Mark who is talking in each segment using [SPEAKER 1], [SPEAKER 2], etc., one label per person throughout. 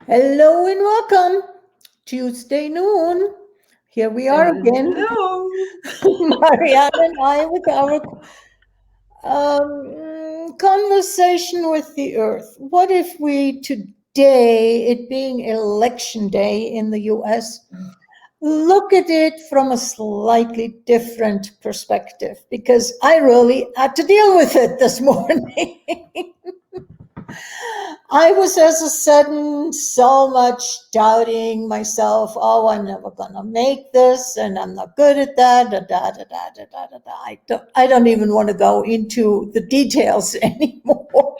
[SPEAKER 1] Hello and welcome. Tuesday noon. Here we are again,
[SPEAKER 2] Hello.
[SPEAKER 1] Marianne and I, with our conversation with the earth. What if we today, it being election day in the US, look at it from a slightly different perspective? Because I really had to deal with it this morning. I was as a sudden so much doubting myself. Oh, I'm never gonna make this, and I'm not good at that. Da, da, da, da, da, da, da, da. I don't even want to go into the details anymore.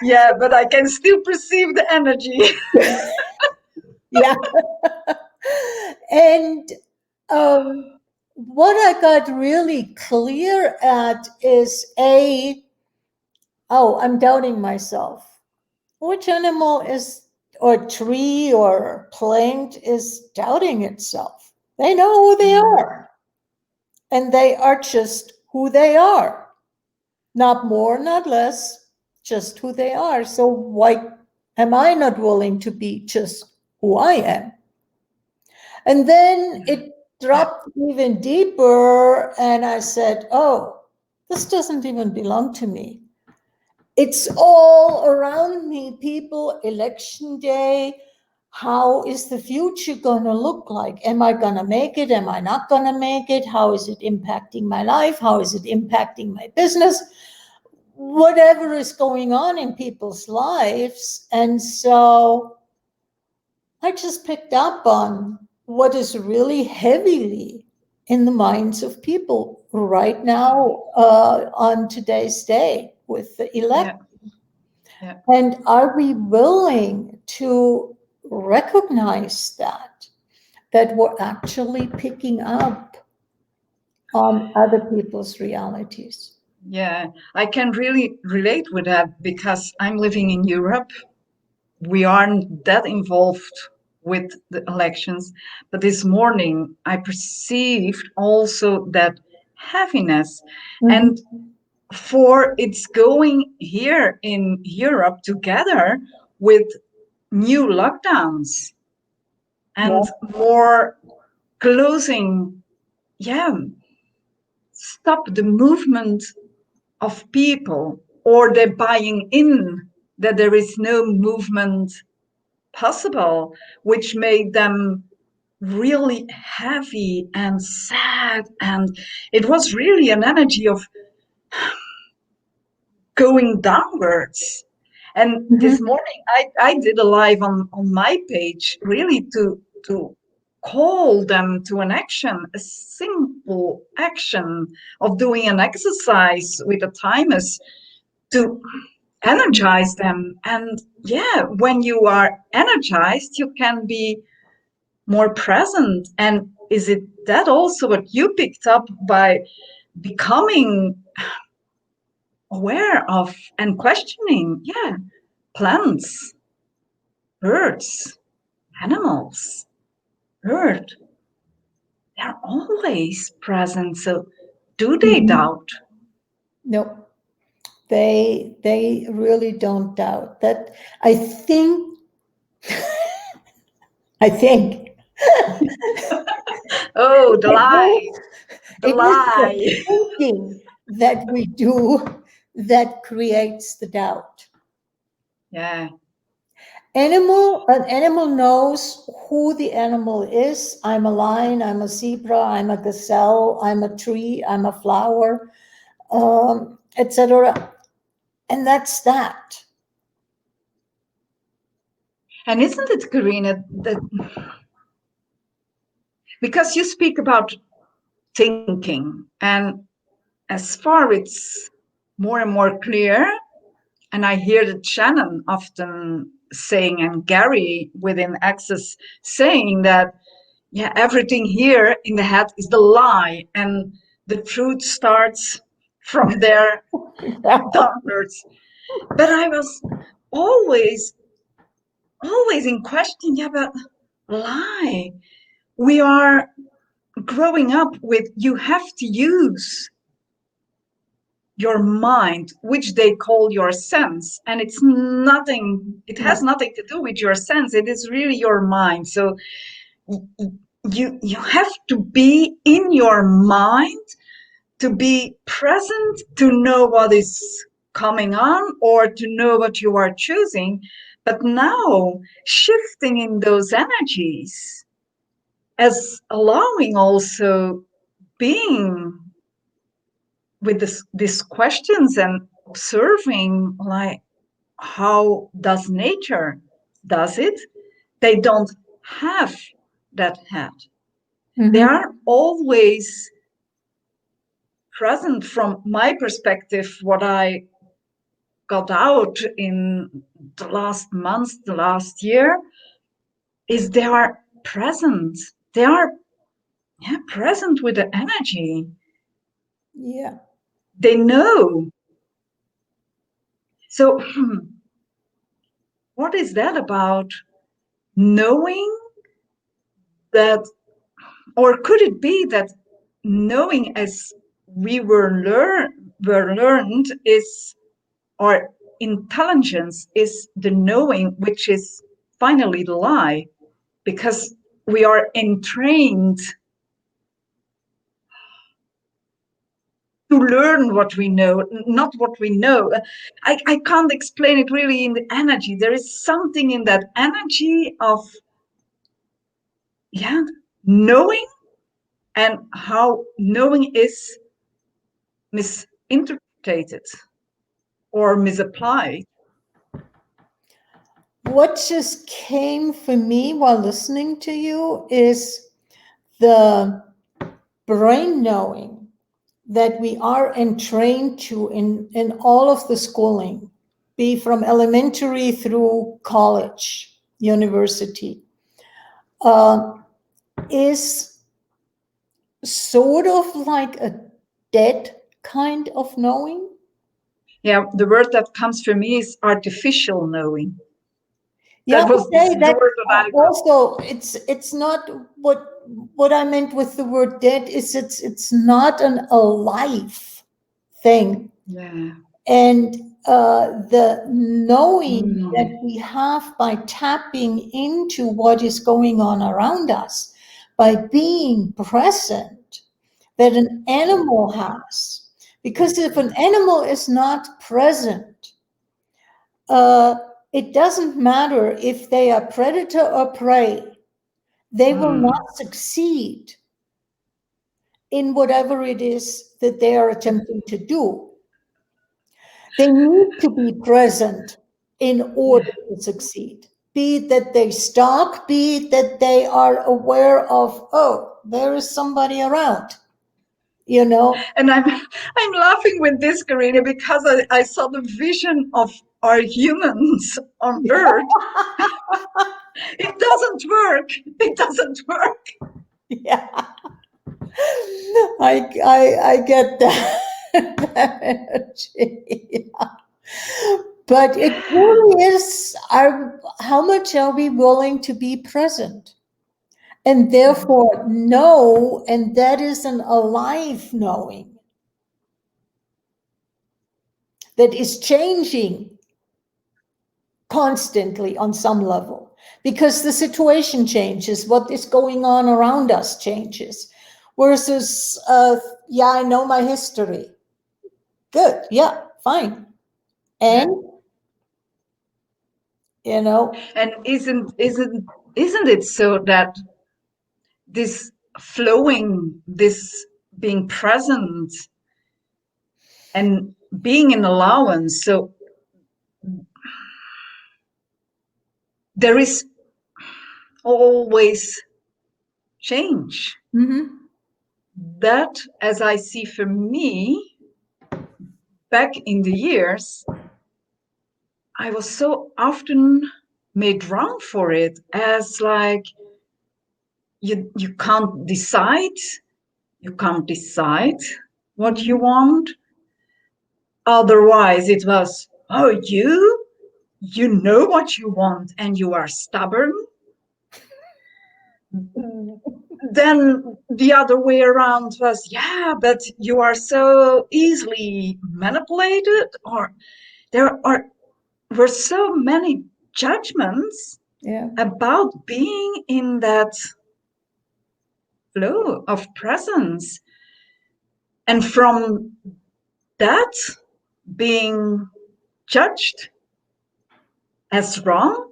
[SPEAKER 2] Yeah, but I can still perceive the energy.
[SPEAKER 1] Yeah, and what I got really clear at is I'm doubting myself. Which animal is, or tree or plant is doubting itself? They know who they
[SPEAKER 2] Mm,
[SPEAKER 1] are, and they are just who they are. Not more, not less, just who they are. So why am I not willing to be just who I am? And then
[SPEAKER 2] yeah,
[SPEAKER 1] it dropped even deeper, and I said, oh, this doesn't even belong to me. It's all around me, people. Election day. How is the future going to look like? Am I going to make it? Am I not going to make it? How is it impacting my life? How is it impacting my business? Whatever is going on in people's lives. And so I just picked up on what is really heavily in the minds of people right now on today's day with the election.
[SPEAKER 2] yeah, yeah,
[SPEAKER 1] And are we willing to recognize that we're actually picking up on other people's realities?
[SPEAKER 2] yeah. I can really relate with that because I'm living in Europe. We aren't that involved with the elections, but this morning I perceived also that heaviness.
[SPEAKER 1] Mhm.
[SPEAKER 2] And for it's going here in Europe together with new lockdowns
[SPEAKER 1] Yeah.
[SPEAKER 2] and more closing, yeah, stop the movement of people, or they're buying in that there is no movement possible, which made them really heavy and sad. And it was really an energy of going downwards. And this
[SPEAKER 1] Mhm.
[SPEAKER 2] morning I did a live on my page really to call them to an action, a simple action of doing an exercise with a timers to energize them. And yeah, when you are energized, you can be more present. And is it that also what you picked up by becoming aware of and questioning? Yeah, plants, birds, animals, earth, they're always present. So do they
[SPEAKER 1] Mhm.
[SPEAKER 2] doubt?
[SPEAKER 1] No, they really don't doubt that. I think I think
[SPEAKER 2] Oh, the
[SPEAKER 1] it
[SPEAKER 2] lie,
[SPEAKER 1] is,
[SPEAKER 2] the
[SPEAKER 1] it is the
[SPEAKER 2] lie.
[SPEAKER 1] thinking that we do that creates the doubt.
[SPEAKER 2] Yeah,
[SPEAKER 1] An animal knows who the animal is. I'm a lion, I'm a zebra, I'm a gazelle, I'm a tree, I'm a flower, etc. And that's that.
[SPEAKER 2] and isn't it, Karina, that because you speak about thinking, and as far it's more and more clear, and I hear that Shannon often saying, and Gary within Access saying that, yeah, everything here in the head is the lie, and the truth starts from there downwards. But I was always, always in question, yeah, but lie. We are growing up with you have to use your mind, which they call your sense, and it's nothing, it has nothing to do with your sense, it is really your mind. So you have to be in your mind, to be present, to know what is coming on, or to know what you are choosing. But now shifting in those energies, as allowing also being with these questions and observing, like, how does nature does it? They don't have that head. They are always present. From my perspective, what I got out in the last months, the last year, is they are present. They are present with the energy.
[SPEAKER 1] Yeah.
[SPEAKER 2] They know. So what is that about? Knowing that, or could it be that knowing, as we were learned, is, or intelligence is the knowing, which is finally the lie, because we are entrained to learn what we know, not what we know. I can't explain it really in the energy. There is something in that energy of, knowing, and how knowing is misinterpreted or misapplied.
[SPEAKER 1] What just came for me while listening to you is the brain knowing that we are entrained to in all of the schooling, be from elementary through college, university, is sort of like a dead kind of knowing.
[SPEAKER 2] Yeah, the word that comes for me is artificial knowing.
[SPEAKER 1] Yeah,
[SPEAKER 2] That was
[SPEAKER 1] okay,
[SPEAKER 2] the
[SPEAKER 1] that
[SPEAKER 2] word that I got.
[SPEAKER 1] also it's not what I meant with the word dead is it's not an alive thing.
[SPEAKER 2] Yeah.
[SPEAKER 1] And the knowing that we have by tapping into what is going on around us, by being present, that an animal has. Because if an animal is not present, it doesn't matter if they are predator or prey, they will not succeed in whatever it is that they are attempting to do. They need to be present in order to succeed. Be it that they stalk, be it that they are aware of, oh, there is somebody around, you know?
[SPEAKER 2] And I'm laughing with this, Karina, because I saw the vision of our humans on Earth. It doesn't work. It doesn't work.
[SPEAKER 1] Yeah. I get that, that energy. Yeah. But it really is how much are we willing to be present? And therefore know, and that is an alive knowing that is changing constantly on some level because the situation changes, what is going on around us changes. Versus, yeah, I know my history. Good, yeah, fine. And, you know.
[SPEAKER 2] And isn't it so that this flowing, this being present and being in allowance, so there is always change. That, as I see for me, back in the years, I was so often made wrong for it, as like, you can't decide what you want. Otherwise it was, oh, you know what you want and you are stubborn. then the other way around was, yeah, but you are so easily manipulated, or were so many judgments
[SPEAKER 1] Yeah.
[SPEAKER 2] about being in that flow of presence. And from that, being judged as wrong,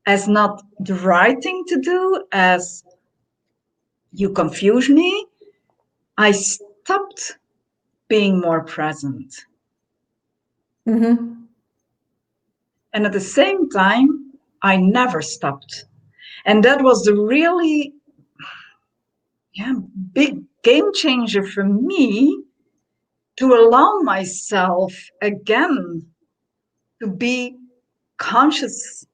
[SPEAKER 2] as not the right thing to do, as you confuse me, I stopped being more present.
[SPEAKER 1] Mm-hmm.
[SPEAKER 2] And at the same time, I never stopped. And that was the really big game changer for me, to allow myself again to be conscious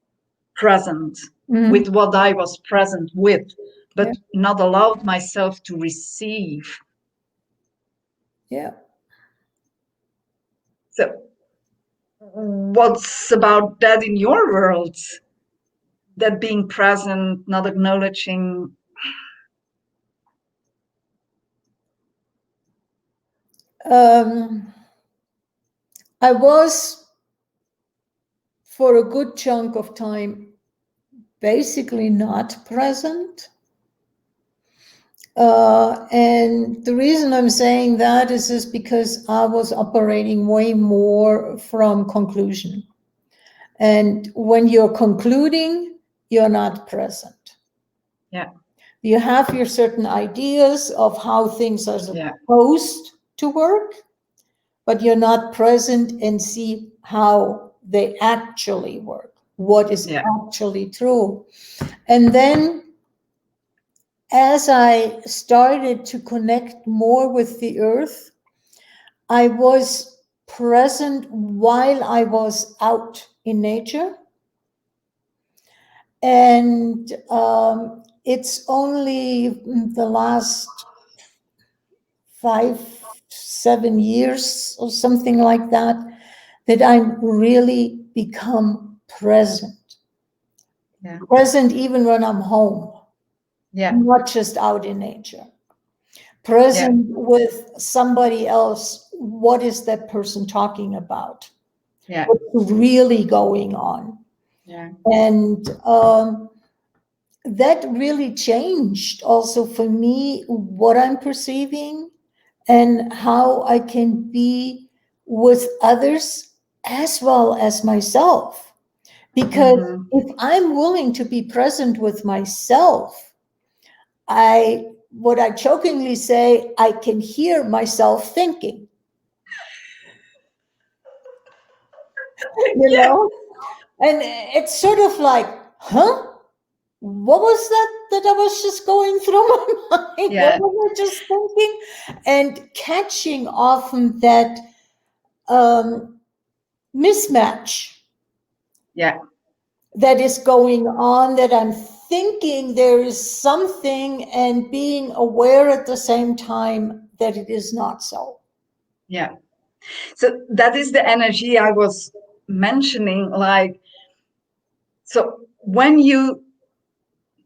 [SPEAKER 2] present
[SPEAKER 1] Mm-hmm.
[SPEAKER 2] with what I was present with,
[SPEAKER 1] Yeah.
[SPEAKER 2] but not allowed myself to receive.
[SPEAKER 1] Yeah.
[SPEAKER 2] So, what's about that in your world? That being present, not acknowledging.
[SPEAKER 1] Um, I was, for a good chunk of time, basically not present. And the reason I'm saying that is because I was operating way more from conclusion. And when you're concluding, you're not present.
[SPEAKER 2] Yeah.
[SPEAKER 1] You have your certain ideas of how things are
[SPEAKER 2] Yeah.
[SPEAKER 1] supposed to work, but you're not present and see how they actually work, what is
[SPEAKER 2] Yeah.
[SPEAKER 1] actually true. And then as I started to connect more with the earth, I was present while I was out in nature. And it's only the last 5, 7 years or something like that that I'm really become present.
[SPEAKER 2] Yeah.
[SPEAKER 1] Present even when I'm home,
[SPEAKER 2] Yeah.
[SPEAKER 1] not just out in nature. Present with somebody else. What is that person talking about?
[SPEAKER 2] Yeah.
[SPEAKER 1] What's really going on?
[SPEAKER 2] Yeah.
[SPEAKER 1] And that really changed also for me what I'm perceiving and how I can be with others as well as myself. Because
[SPEAKER 2] Mm-hmm.
[SPEAKER 1] if I'm willing to be present with myself, what I jokingly say, I can hear myself thinking. You
[SPEAKER 2] Yeah.
[SPEAKER 1] know? And it's sort of like, huh? What was that I was just going through my mind?
[SPEAKER 2] Yeah.
[SPEAKER 1] What was I just thinking? And catching often that mismatch
[SPEAKER 2] Yeah.
[SPEAKER 1] that is going on, that I'm thinking there is something and being aware at the same time that it is not so.
[SPEAKER 2] Yeah. So that is the energy I was mentioning. Like, so when you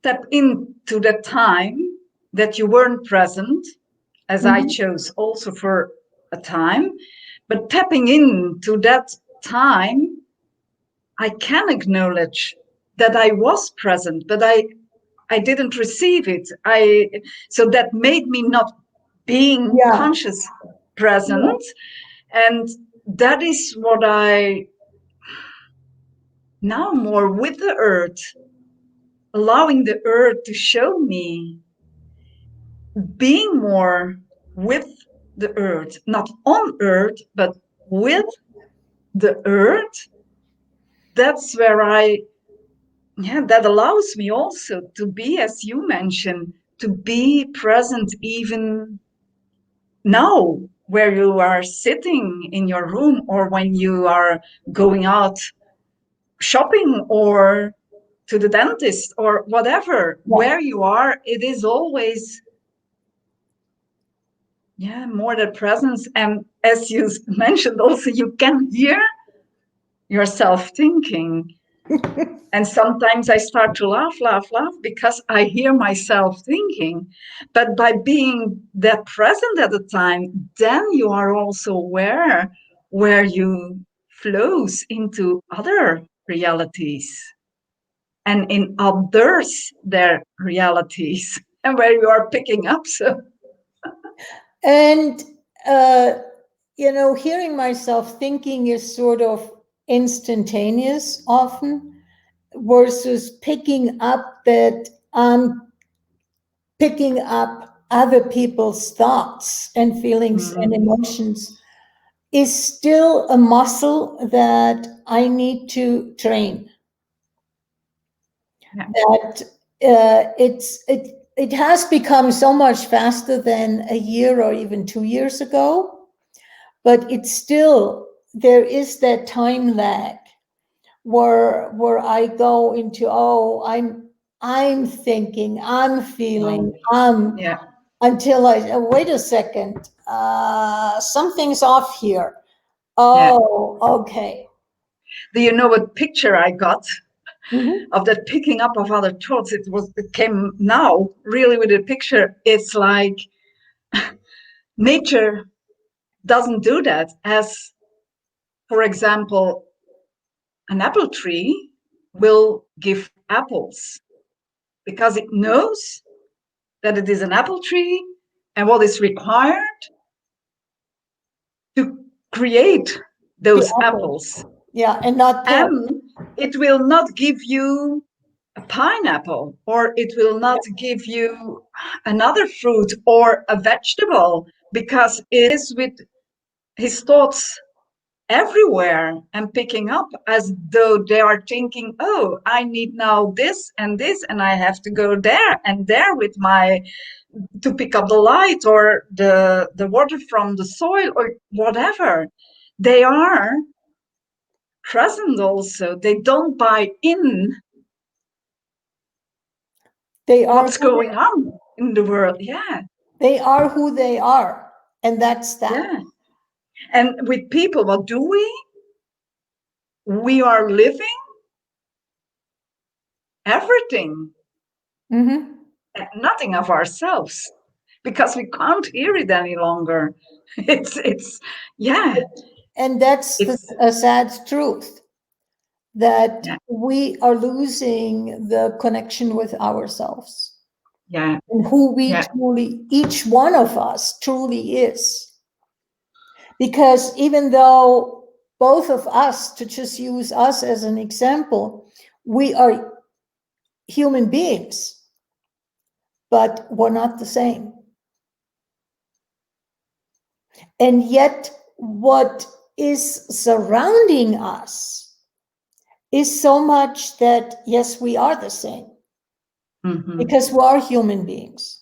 [SPEAKER 2] tap into the time that you weren't present, as I
[SPEAKER 1] Mhm.
[SPEAKER 2] chose also for a time, but tapping into that time, I can acknowledge that I was present, but I didn't receive it. So that made me not being
[SPEAKER 1] Yeah.
[SPEAKER 2] conscious present. And that is what I now more with the earth, allowing the earth to show me, being more with the earth, not on earth, but with the earth. That's where that allows me also to be, as you mentioned, to be present even now, where you are sitting in your room, or when you are going out shopping, or to the dentist, or whatever,
[SPEAKER 1] Yeah.
[SPEAKER 2] where you are, it is always more the presence. And as you mentioned also, you can hear yourself thinking. And sometimes I start to laugh because I hear myself thinking. But by being that present at the time, then you are also aware where you flows into other realities and in others their realities and where you are picking up. So
[SPEAKER 1] And, hearing myself thinking is sort of instantaneous often versus picking up that I'm picking up other people's thoughts and feelings and emotions is still a muscle that I need to train.
[SPEAKER 2] Yeah.
[SPEAKER 1] That it has become so much faster than a year or even 2 years ago, but it's still, there is that time lag where I go into, oh, I'm thinking, I'm feeling,
[SPEAKER 2] Yeah.
[SPEAKER 1] until I wait a second, something's off here.
[SPEAKER 2] Yeah.
[SPEAKER 1] Oh, okay.
[SPEAKER 2] Do you know what picture I got
[SPEAKER 1] Mhm.
[SPEAKER 2] of that picking up of other thoughts? It came now really with a picture. It's like nature doesn't do that. As, for example, an apple tree will give apples because it knows that it is an apple tree and what is required to create
[SPEAKER 1] The
[SPEAKER 2] those
[SPEAKER 1] apple.
[SPEAKER 2] apples.
[SPEAKER 1] Yeah, and not pear.
[SPEAKER 2] And it will not give you a pineapple, or it will not give you another fruit or a vegetable, because it is with his thoughts everywhere and picking up as though they are thinking, oh, I need now this, and I have to go there and there with my to pick up the light or the water from the soil or whatever. They are present also. They don't buy in
[SPEAKER 1] They are
[SPEAKER 2] what's going on in the world. Yeah.
[SPEAKER 1] they are who they are, and that's that.
[SPEAKER 2] Yeah. And with people, what do? We are living everything,
[SPEAKER 1] Mm-hmm.
[SPEAKER 2] and nothing of ourselves, because we can't hear it any longer. It's yeah.
[SPEAKER 1] And that's
[SPEAKER 2] It's
[SPEAKER 1] a sad truth that
[SPEAKER 2] yeah,
[SPEAKER 1] we are losing the connection with ourselves
[SPEAKER 2] yeah,
[SPEAKER 1] and who we
[SPEAKER 2] yeah,
[SPEAKER 1] truly, each one of us truly is. Because even though both of us, to just use us as an example, we are human beings, but we're not the same. And yet, what is surrounding us is so much that, yes, we are the same because we are human beings.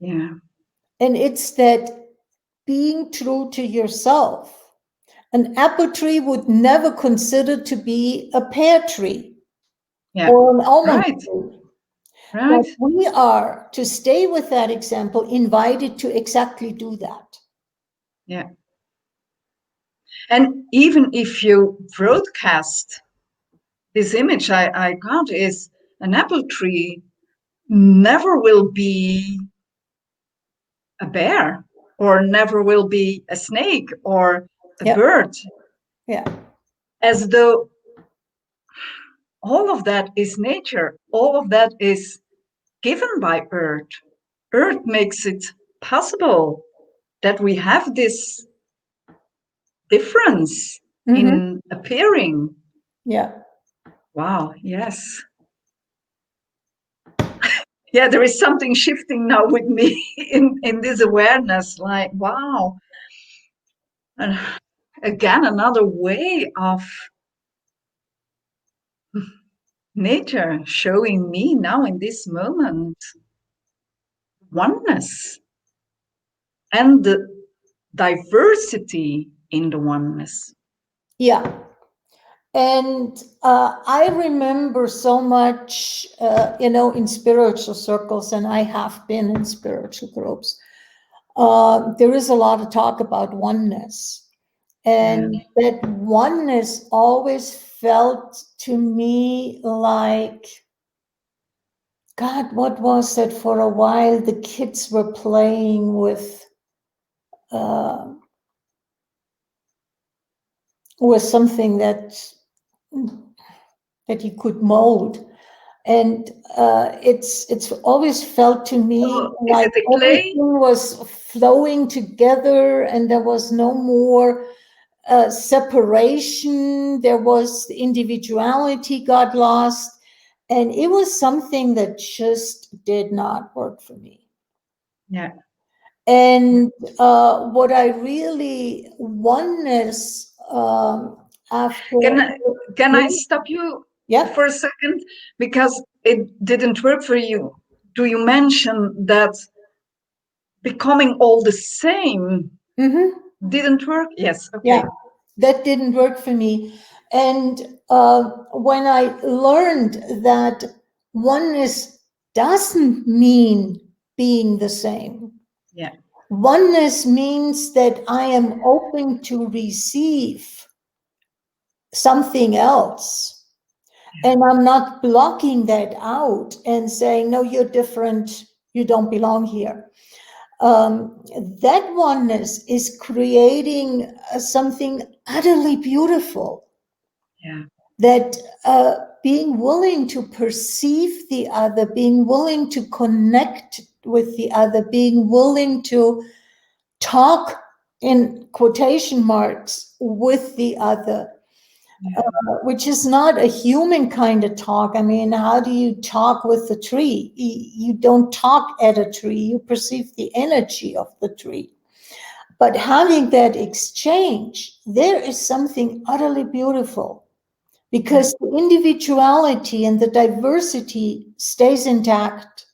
[SPEAKER 2] yeah,
[SPEAKER 1] And it's that being true to yourself. An apple tree would never consider to be a pear tree
[SPEAKER 2] yeah.
[SPEAKER 1] or an almond
[SPEAKER 2] Right,
[SPEAKER 1] tree.
[SPEAKER 2] right.
[SPEAKER 1] But we are, to stay with that example, invited to exactly do that.
[SPEAKER 2] Yeah. And even if you broadcast this image I got is an apple tree never will be a bear or never will be a snake or a
[SPEAKER 1] Yep.
[SPEAKER 2] bird,
[SPEAKER 1] Yeah.
[SPEAKER 2] as though all of that is nature, all of that is given by earth. Earth makes it possible that we have this difference
[SPEAKER 1] Mm-hmm.
[SPEAKER 2] in appearing.
[SPEAKER 1] Yeah.
[SPEAKER 2] Wow, yes. Yeah, there is something shifting now with me in this awareness, like, wow. And again, another way of nature showing me now in this moment oneness and the diversity in the oneness.
[SPEAKER 1] Yeah. And I remember so much, in spiritual circles, and I have been in spiritual groups. There is a lot of talk about oneness, and that oneness always felt to me like, God, what was that? For a while, the kids were playing with something that you could mold, and it's always felt to me
[SPEAKER 2] So is
[SPEAKER 1] like
[SPEAKER 2] it a clay?
[SPEAKER 1] everything was flowing together, and there was no more separation. There was individuality got lost, and it was something that just did not work for me.
[SPEAKER 2] Yeah.
[SPEAKER 1] And what I really oneness after.
[SPEAKER 2] Can I stop you
[SPEAKER 1] Yeah.
[SPEAKER 2] for a second? Because it didn't work for you. Do you mention that becoming all the same didn't work? Yes. Okay.
[SPEAKER 1] Yeah, that didn't work for me. And when I learned that oneness doesn't mean being the same.
[SPEAKER 2] Yeah.
[SPEAKER 1] Oneness means that I am open to receive something else. And I'm not blocking that out and saying, no, you're different, you don't belong here. That oneness is creating something utterly beautiful.
[SPEAKER 2] Yeah.
[SPEAKER 1] That being willing to perceive the other, being willing to connect with the other, being willing to talk in quotation marks with the other, which is not a human kind of talk. I mean, how do you talk with the tree? You don't talk at a tree, you perceive the energy of the tree. But having that exchange, there is something utterly beautiful, because the individuality and the diversity stays intact.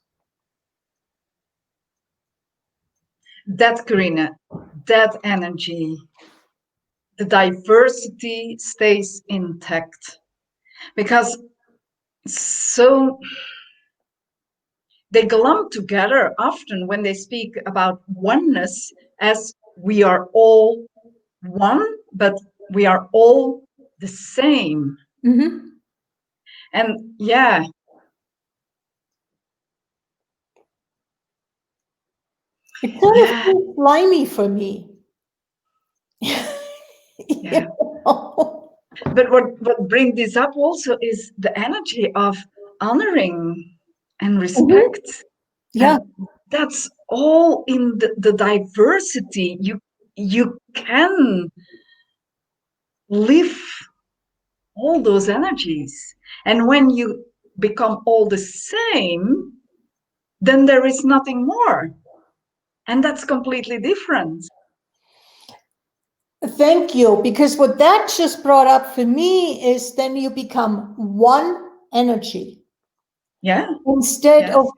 [SPEAKER 2] That, Karina, that energy, the diversity stays intact. Because so they glom together often when they speak about oneness as we are all one, but we are all the same.
[SPEAKER 1] Mm-hmm.
[SPEAKER 2] And yeah.
[SPEAKER 1] It's kind of too slimy for me.
[SPEAKER 2] Yeah. But what brings this up also is the energy of honoring and respect.
[SPEAKER 1] Yeah.
[SPEAKER 2] And that's all in the diversity. You can live all those energies. And when you become all the same, then there is nothing more. And that's completely different.
[SPEAKER 1] Thank you. Because what that just brought up for me is then you become one energy.
[SPEAKER 2] Yeah.
[SPEAKER 1] Instead of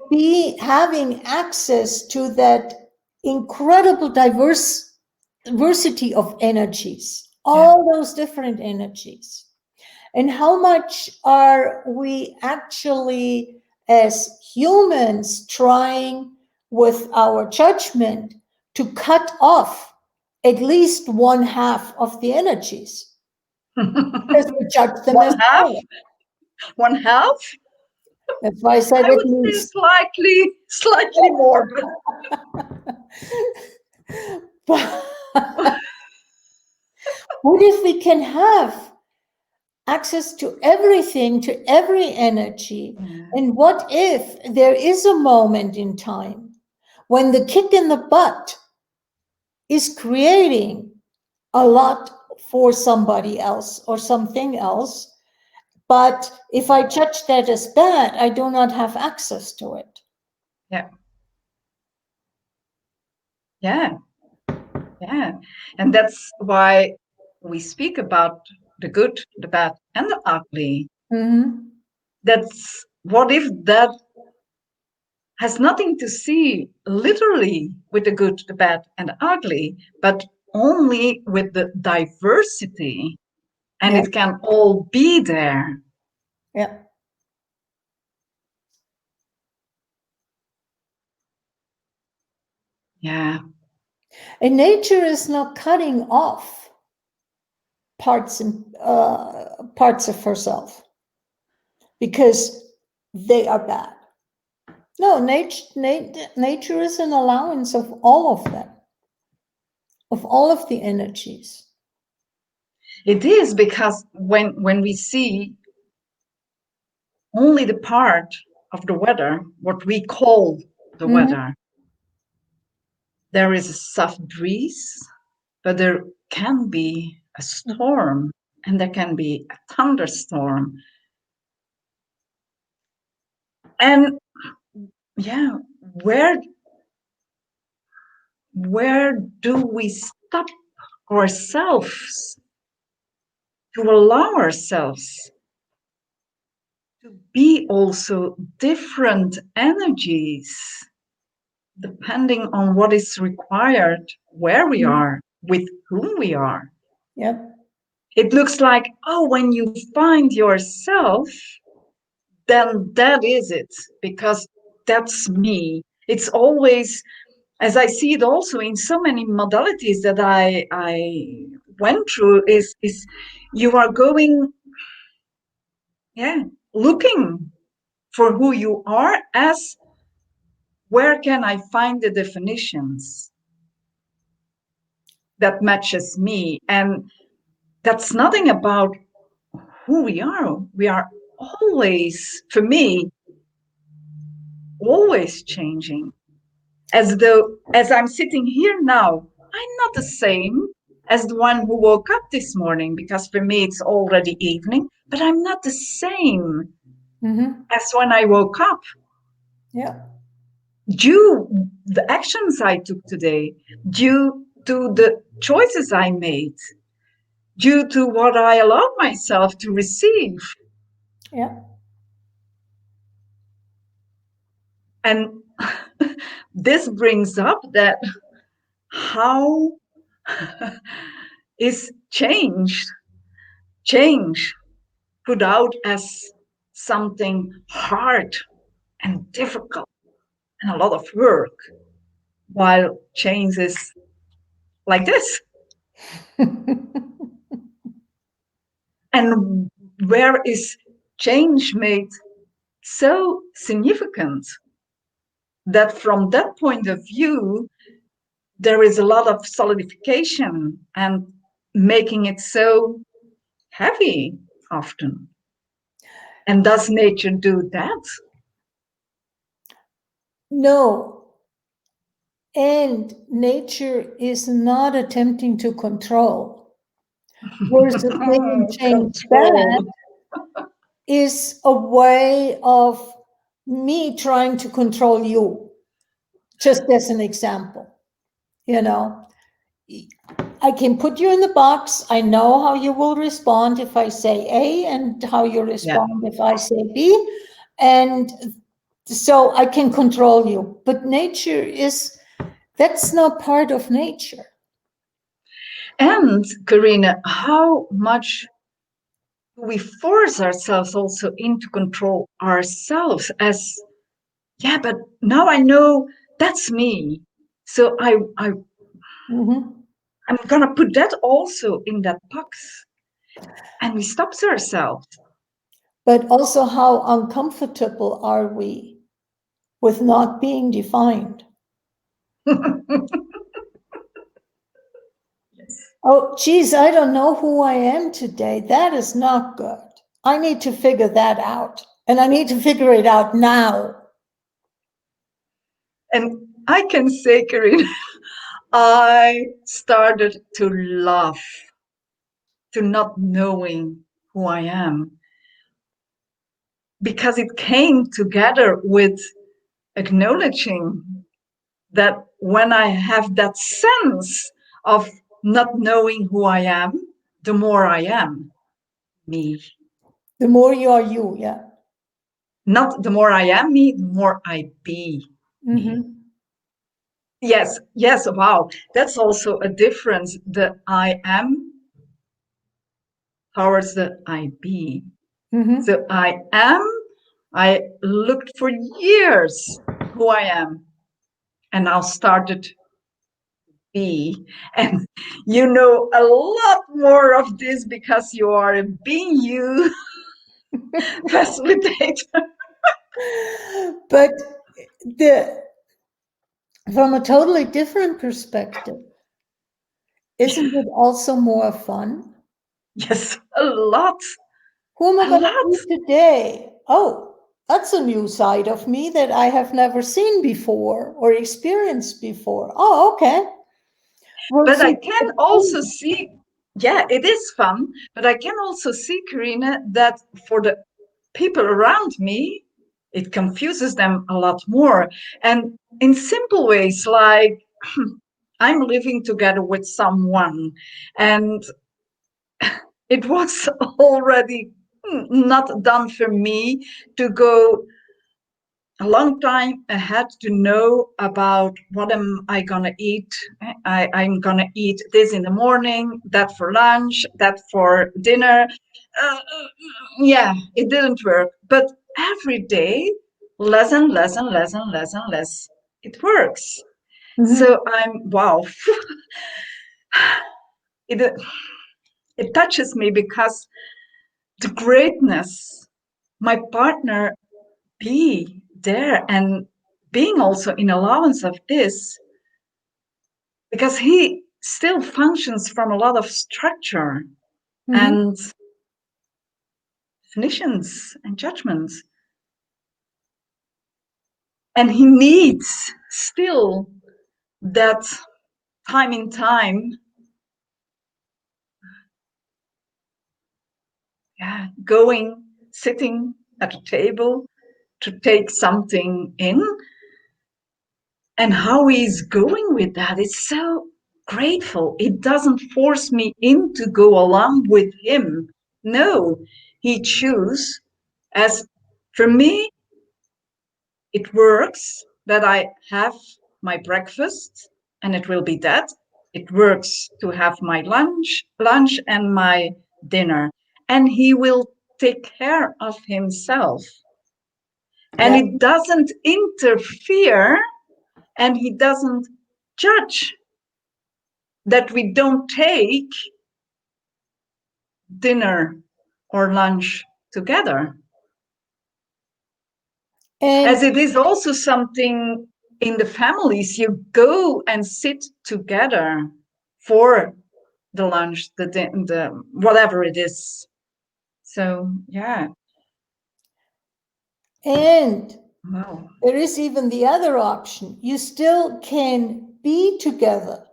[SPEAKER 1] having access to that incredible diversity of energies, all those different energies. And how much are we actually, as humans, trying with our judgment to cut off at least one half of the energies? Because we judge them as well.
[SPEAKER 2] One half?
[SPEAKER 1] That's why I said
[SPEAKER 2] I would say slightly more.
[SPEAKER 1] But what if we can have access to everything, to every energy? And what if there is a moment in time when the kick in the butt is creating a lot for somebody else or something else, but if I judge that as bad, I do not have access to it?
[SPEAKER 2] Yeah. Yeah. Yeah. And that's why we speak about the good, the bad, and the ugly.
[SPEAKER 1] Mm-hmm.
[SPEAKER 2] That's what if that has nothing to see literally with the good, the bad, and the ugly, but only with the diversity. And it can all be there.
[SPEAKER 1] Yeah.
[SPEAKER 2] Yeah.
[SPEAKER 1] And nature is not cutting off parts of herself because they are bad. No, nature is an allowance of all of them, of all of the energies.
[SPEAKER 2] It is, because when we see only the part of the weather, what we call the weather, there is a soft breeze, but there can be a storm, and there can be a thunderstorm. And yeah, where do we stop ourselves to allow ourselves to be also different energies, depending on what is required, where we are, with whom we are?
[SPEAKER 1] Yep.
[SPEAKER 2] It looks like, oh, when you find yourself, then that is it, because that's me. It's always, as I see it also in so many modalities that I went through, is you are going, looking for who you are, as where can I find the definitions that matches me? And that's nothing about who we are. We are always, for me, always changing. As I'm sitting here now, I'm not the same as the one who woke up this morning, because for me it's already evening, but I'm not the same as when I woke up.
[SPEAKER 1] Yeah.
[SPEAKER 2] Due the actions I took today, due to the choices I made, due to what I allowed myself to receive.
[SPEAKER 1] Yeah.
[SPEAKER 2] And this brings up that how is change put out as something hard and difficult and a lot of work, while change is like this. And where is change made so significant that from that point of view, there is a lot of solidification and making it so heavy often. And does nature do that?
[SPEAKER 1] No. And nature is not attempting to control. Whereas the thing change
[SPEAKER 2] Control.
[SPEAKER 1] bad is a way of me trying to control you, just as an example. You know, I can put you in the box. I know how you will respond if I say A and how you respond if I say B. And so I can control you. But nature that's not part of nature.
[SPEAKER 2] And Karina, how much do we force ourselves also into control ourselves as, yeah, but now I know that's me. So I'm gonna put that also in that box. And we stop ourselves.
[SPEAKER 1] But also, how uncomfortable are we with not being defined? Oh, geez, I don't know who I am today. That is not good. I need to figure that out. And I need to figure it out now.
[SPEAKER 2] And I can say, Karina, I started to laugh to not knowing who I am, because it came together with acknowledging that when I have that sense of not knowing who I am, the more I am me.
[SPEAKER 1] The more you are you, yeah.
[SPEAKER 2] Not the more I am me, the more I be me. Yes, wow. That's also a difference. The I am towards the I be. So I am, I looked for years who I am, and now started be. And you know a lot more of this because you are a being you facilitator.
[SPEAKER 1] But the from a totally different perspective, isn't it also more fun?
[SPEAKER 2] Yes, a lot.
[SPEAKER 1] Who am I
[SPEAKER 2] A
[SPEAKER 1] going
[SPEAKER 2] lot.
[SPEAKER 1] to meet today? Oh, that's a new side of me that I have never seen before or experienced before. Oh, okay. Well,
[SPEAKER 2] But I
[SPEAKER 1] so
[SPEAKER 2] can also see, yeah, it is fun, but I can also see, Karina, that for the people around me, it confuses them a lot more. And in simple ways, like I'm living together with someone, and it was already not done for me to go a long time ahead to know about what am I gonna eat. I'm gonna eat this in the morning, that for lunch, that for dinner. Yeah, it didn't work. But every day, less and less and less and less and less, it works.
[SPEAKER 1] Mhm.
[SPEAKER 2] So I'm wow. it it touches me because the greatness, my partner be there and being also in allowance of this, because he still functions from a lot of structure
[SPEAKER 1] Mhm.
[SPEAKER 2] and definitions and judgments. And he needs still that time in time, yeah, going, sitting at a table to take something in. And how he's going with that is so grateful. It doesn't force me in to go along with him. No, he chooses. As for me, it works that I have my breakfast and it will be that. It works to have my lunch and my dinner. And he will take care of himself. And
[SPEAKER 1] Yeah.
[SPEAKER 2] it doesn't interfere and he doesn't judge that we don't take dinner or lunch together.
[SPEAKER 1] And
[SPEAKER 2] As it is also something in the families, you go and sit together for the lunch, the whatever it is. So yeah,
[SPEAKER 1] and
[SPEAKER 2] wow.
[SPEAKER 1] there is even the other option. You still can be together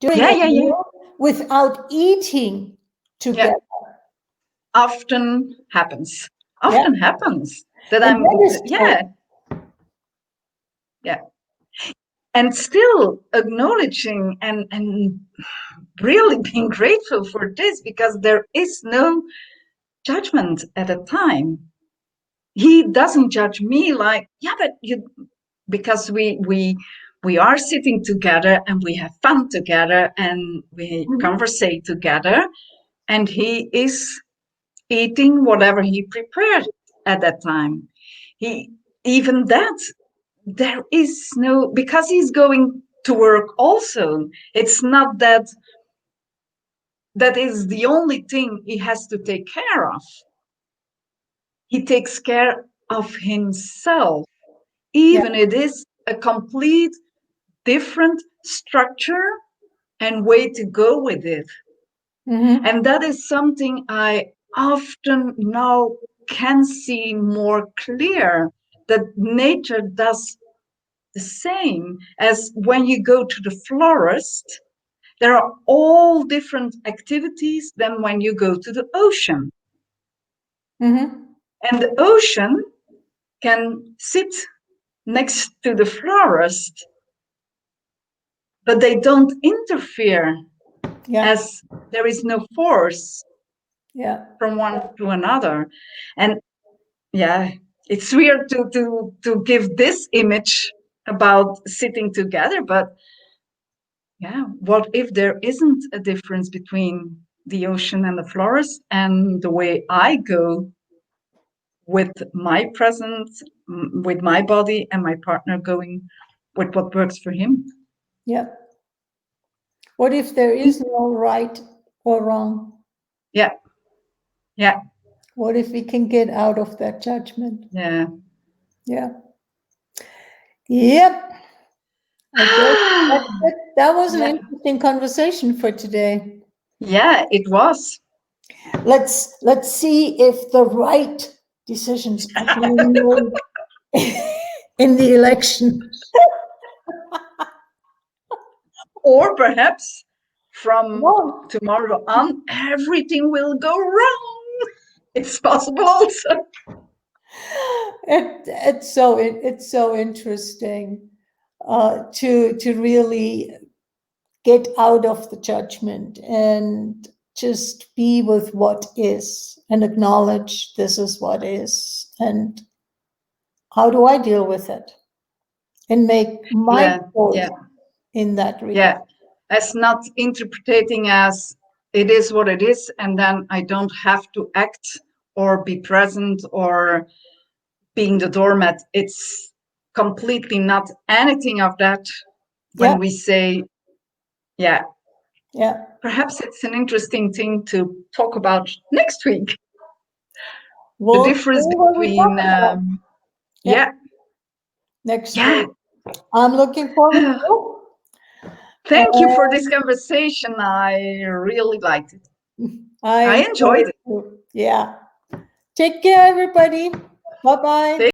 [SPEAKER 1] during
[SPEAKER 2] Yeah,
[SPEAKER 1] a
[SPEAKER 2] yeah, yeah,
[SPEAKER 1] meal without eating
[SPEAKER 2] yeah.
[SPEAKER 1] together.
[SPEAKER 2] Often happens.
[SPEAKER 1] Yeah.
[SPEAKER 2] Often happens that
[SPEAKER 1] And that is
[SPEAKER 2] yeah, yeah. And still acknowledging and really being grateful for this because there is no judgment at a time. He doesn't judge me like, yeah, but you, because we are sitting together and we have fun together and we
[SPEAKER 1] Mhm.
[SPEAKER 2] conversate together, and he is eating whatever he prepared at that time. He even that there is no, because he's going to work also. It's not that that is the only thing he has to take care of. He takes care of himself,
[SPEAKER 1] Yeah.
[SPEAKER 2] even it is a complete different structure and way to go with it.
[SPEAKER 1] Mhm.
[SPEAKER 2] And that is something I often now can see more clear, that nature does the same. As when you go to the florist, there are all different activities than when you go to the ocean.
[SPEAKER 1] Mhm.
[SPEAKER 2] And the ocean can sit next to the florist, but they don't interfere
[SPEAKER 1] Yeah.
[SPEAKER 2] as there is no force
[SPEAKER 1] Yeah.
[SPEAKER 2] from one to another. And yeah, it's weird to give this image about sitting together, but yeah, what if there isn't a difference between the ocean and the forest and the way I go with my presence, with my body, and my partner going with what works for him?
[SPEAKER 1] Yeah. What if there is no right or wrong?
[SPEAKER 2] Yeah. Yeah.
[SPEAKER 1] What if we can get out of that judgment?
[SPEAKER 2] Yeah.
[SPEAKER 1] Yeah. Yep. I guess that's it. That was an
[SPEAKER 2] Yeah.
[SPEAKER 1] interesting conversation for today.
[SPEAKER 2] Yeah, it was.
[SPEAKER 1] Let's see if the right decisions are being made in the election.
[SPEAKER 2] Or perhaps from
[SPEAKER 1] Well,
[SPEAKER 2] tomorrow on, everything will go wrong. It's possible also.
[SPEAKER 1] it's so interesting to really get out of the judgment and just be with what is and acknowledge this is what is, and how do I deal with it and make my
[SPEAKER 2] Yeah.
[SPEAKER 1] choice
[SPEAKER 2] Yeah.
[SPEAKER 1] in that regard.
[SPEAKER 2] Yeah. As not interpreting as it is what it is, and then I don't have to act or be present or being the doormat. It's completely not anything of that when
[SPEAKER 1] Yeah.
[SPEAKER 2] we say, yeah,
[SPEAKER 1] Yeah.
[SPEAKER 2] perhaps it's an interesting thing to talk about next week. The
[SPEAKER 1] We'll
[SPEAKER 2] difference
[SPEAKER 1] see what we talk
[SPEAKER 2] between,
[SPEAKER 1] about.
[SPEAKER 2] yeah.
[SPEAKER 1] Next
[SPEAKER 2] Yeah.
[SPEAKER 1] week. I'm looking forward to it.
[SPEAKER 2] Thank you for this conversation. I really liked it. I enjoyed it.
[SPEAKER 1] too. Yeah. Take care, everybody. Bye-bye.